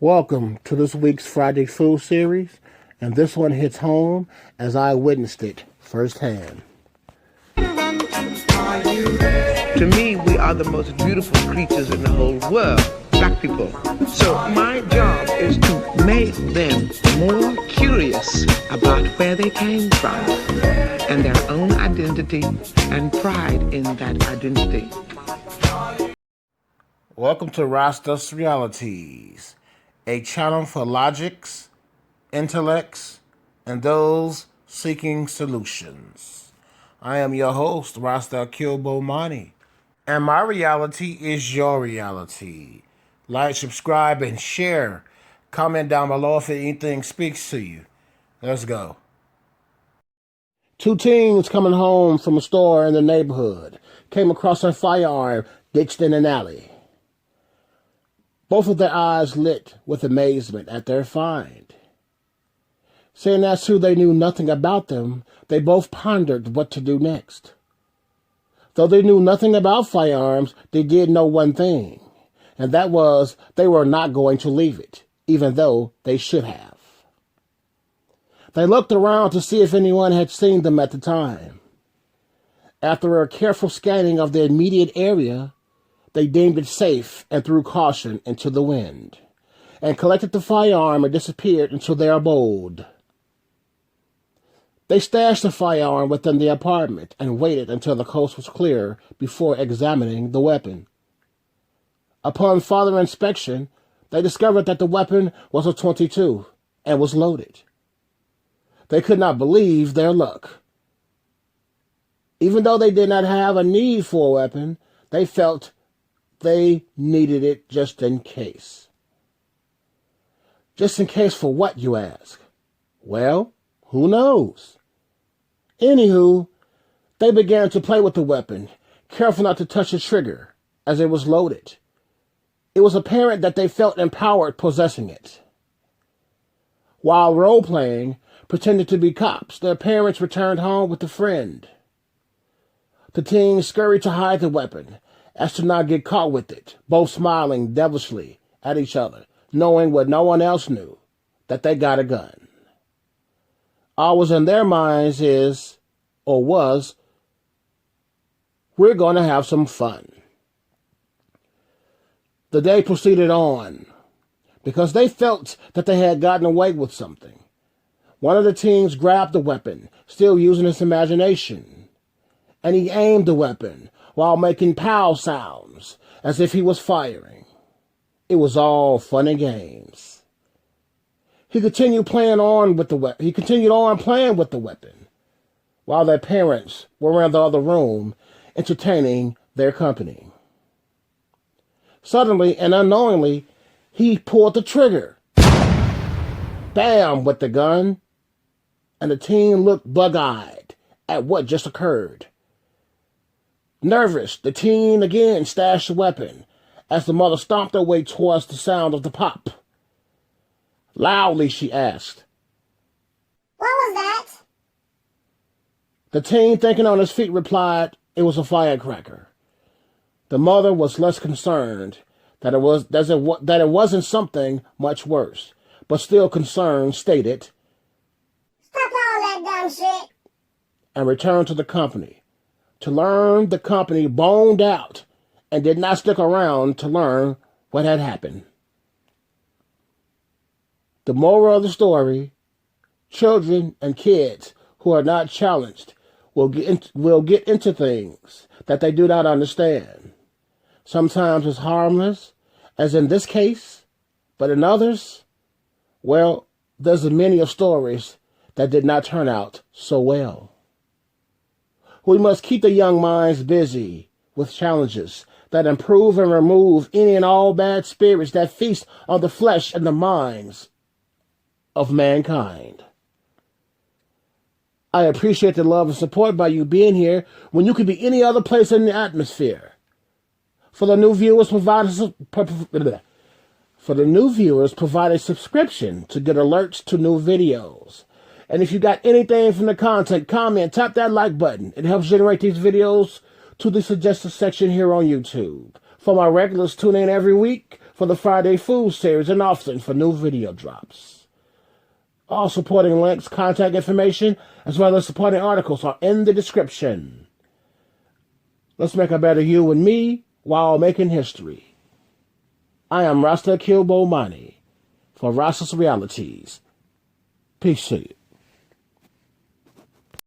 Welcome to this week's Friday Food Series, and this one hits home as I witnessed it firsthand. To me, we are the most beautiful creatures in the whole world, black people. So my job is to make them more curious about where they came from and their own identity and pride in that identity. Welcome to Rasta's Realities, a channel for logics, intellects, and those seeking solutions. I am your host, Rasta Akil Bomani, and my reality is your reality. Like, subscribe, and share. Comment down below if anything speaks to you. Let's go. Two teens coming home from a store in the neighborhood came across a firearm ditched in an alley. Both of their eyes lit with amazement at their find. Seeing as who they knew nothing about them, they both pondered what to do next. Though they knew nothing about firearms, they did know one thing, and that was they were not going to leave it, even though they should have. They looked around to see if anyone had seen them at the time. After a careful scanning of the immediate area, they deemed it safe and threw caution into the wind, and collected the firearm and disappeared into their abode. They stashed the firearm within the apartment and waited until the coast was clear before examining the weapon. Upon further inspection, they discovered that the weapon was a .22 and was loaded. They could not believe their luck. Even though they did not have a need for a weapon, they felt they needed it just in case. Just in case for what, you ask? Well, who knows? Anywho, they began to play with the weapon, careful not to touch the trigger, as it was loaded. It was apparent that they felt empowered possessing it. While role-playing, pretending to be cops, their parents returned home with a friend. The teens scurried to hide the weapon, as to not get caught with it, both smiling devilishly at each other, knowing what no one else knew, that they got a gun. All was in their minds is, or was, we're going to have some fun. The day proceeded on, because they felt that they had gotten away with something. One of the teens grabbed the weapon, still using his imagination, and he aimed the weapon while making pow sounds as if he was firing. It was all fun and games. He continued on playing with the weapon, while their parents were in the other room entertaining their company. Suddenly and unknowingly, he pulled the trigger. Bam! With the gun, and the teen looked bug-eyed at what just occurred. Nervous, the teen again stashed the weapon as the mother stomped her way towards the sound of the pop. Loudly, she asked, "What was that?" The teen, thinking on his feet, replied, "It was a firecracker." The mother was less concerned that it wasn't something much worse, but still concerned, stated, "Stop all that dumb shit," and returned to the company. To learn, the company boned out and did not stick around to learn what had happened. The moral of the story: children and kids who are not challenged will get into things that they do not understand. Sometimes it's harmless, as in this case, but in others, well, there's a many of stories that did not turn out so well. We must keep the young minds busy with challenges that improve and remove any and all bad spirits that feast on the flesh and the minds of mankind. I appreciate the love and support by you being here when you could be any other place in the atmosphere. For the new viewers, provide a subscription to get alerts to new videos. And if you got anything from the content, comment, tap that like button. It helps generate these videos to the suggested section here on YouTube. For my regulars, tune in every week for the Friday Food series and often for new video drops. All supporting links, contact information, as well as supporting articles are in the description. Let's make a better you and me while making history. I am Rasta Kilbomani for Rasta's Realities. Peace to you.